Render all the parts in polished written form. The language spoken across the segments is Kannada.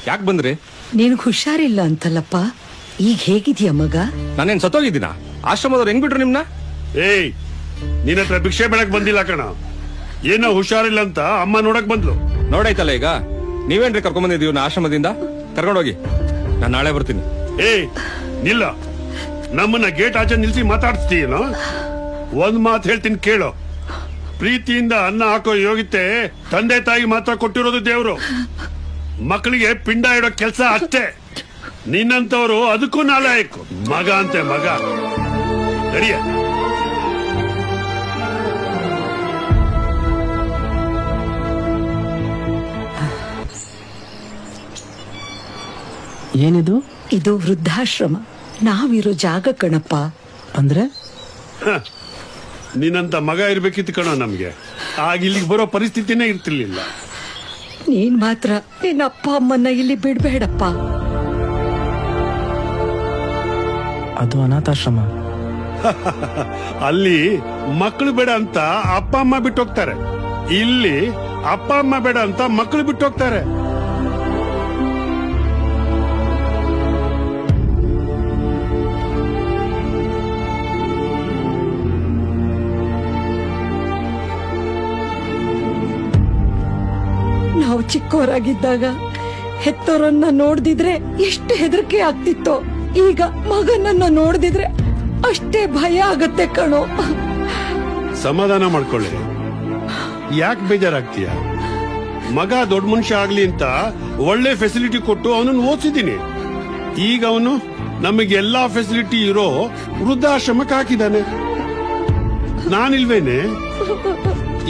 ಯಾಕೆ ಬಂದ್ರಿ? ನಿನಗ್ ಹುಷಾರಿಲ್ಲ ಅಂತಲ್ಲಪ್ಪ, ಈಗ ಹೇಗಿದ್ಯಾ ಮಗ? ನಾನೇನ್ ಸತ್ತೋಗಿದ್ದೀನ? ಆಶ್ರಮದವ್ರು ಹೆಂಗ್ ಬಿಟ್ರು ನಿಮ್ನ? ಏಯ್, ನಿನ್ನ ಹತ್ರ ಭಿಕ್ಷೆ ಬೇಡಕ್ ಬಂದಿಲ್ಲ ಕಣ. ಏನೋ ಹುಷಾರಿಲ್ಲ ಅಂತ ಅಮ್ಮ ನೋಡಕ್ ಬಂದ್ಲು. ನೋಡಾಯ್ತಲ್ಲ ಈಗ, ನೀವೇನ್ರಿ ಕರ್ಕೊಂಡ್ ಬಂದಿದ್ದೀವಿ ಆಶ್ರಮದಿಂದ? ಕರ್ಕೊಂಡೋಗಿ, ನಾನ್ ನಾಳೆ ಬರ್ತೀನಿ. ಏಯ್ ನಿಲ್ಲ, ನಮ್ಮನ್ನ ಗೇಟ್ ಆಚೆ ನಿಲ್ಸಿ ಮಾತಾಡ್ತೀಯೇನೋ? ಒಂದ್ ಮಾತು ಹೇಳ್ತೀನಿ ಕೇಳೋ. ಪ್ರೀತಿಯಿಂದ ಅನ್ನ ಹಾಕೋ ಯೋಗ್ಯತೆ ತಂದೆ ತಾಯಿ ಮಾತ್ರ ಕೊಟ್ಟಿರೋದು ದೇವ್ರು. ಮಕ್ಕಳಿಗೆ ಪಿಂಡ ಇಡೋ ಕೆಲಸ ಅಷ್ಟೇ. ನಿನ್ನಂತವ್ರು ಅದಕ್ಕೂ ನಾಲಾಯಕು. ಮಗ ಅಂತೆ ಮಗ. ನಡಿಯ. ಏನಿದು? ಇದು ವೃದ್ಧಾಶ್ರಮ, ನಾವಿರೋ ಜಾಗ ಕಣಪ್ಪ. ಅಂದ್ರೆ ನಿನ್ನಂತ ಮಗ ಇರ್ಬೇಕಿತ್ತು ಕಣೋ ನಮ್ಗೆ. ಆಗ ಇಲ್ಲಿಗೆ ಬರೋ ಪರಿಸ್ಥಿತಿನೇ ಇರ್ತಿರ್ಲಿಲ್ಲ. ನೀನ್ ಮಾತ್ರ ನಿನ್ನ ಅಪ್ಪ ಅಮ್ಮನ್ನ ಇಲ್ಲಿ ಬಿಡ್ಬೇಡಪ್ಪ. ಅದು ಅನಾಥಾಶ್ರಮ. ಅಲ್ಲಿ ಮಕ್ಕಳು ಬೇಡ ಅಂತ ಅಪ್ಪ ಅಮ್ಮ ಬಿಟ್ಟು ಹೋಗ್ತಾರೆ. ಇಲ್ಲಿ ಅಪ್ಪ ಅಮ್ಮ ಬೇಡ ಅಂತ ಮಕ್ಕಳು ಬಿಟ್ಟು ಹೋಗ್ತಾರೆ. ನಾವು ಚಿಕ್ಕವರಾಗಿದ್ದಾಗ ಹೆತ್ತೋರನ್ನ ನೋಡ್ದಿದ್ರೆ ಎಷ್ಟು ಹೆದರಿಕೆ ಆಗ್ತಿತ್ತೋ, ಈಗ ಮಗನನ್ನ ನೋಡ್ದಿದ್ರೆ ಅಷ್ಟೇ ಭಯ ಆಗತ್ತೆ ಕಣೋ. ಸಮಾಧಾನ ಮಾಡ್ಕೊಳ್ಳಿ, ಯಾಕೆ ಬೇಜಾರಾಗ್ತೀಯ? ಮಗ ದೊಡ್ಡ ಮನುಷ್ಯ ಆಗ್ಲಿ ಅಂತ ಒಳ್ಳೆ ಫೆಸಿಲಿಟಿ ಕೊಟ್ಟು ಅವನನ್ನು ಓದಿಸಿದ್ದೀನಿ. ಈಗ ಅವನು ನಮಗೆಲ್ಲಾ ಫೆಸಿಲಿಟಿ ಇರೋ ವೃದ್ಧಾಶ್ರಮಕ್ಕೆ ಹಾಕಿದ್ದಾನೆ. ನಾನಿಲ್ವೇನೆ?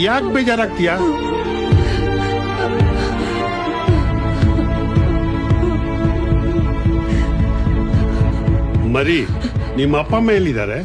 ಯಾಕೆ ಬೇಜಾರಾಗ್ತೀಯ? ಮರಿ, ನಿಮ್ಮ ಅಪ್ಪ ಅಮ್ಮ ಎಲ್ಲಿದ್ದಾರೆ?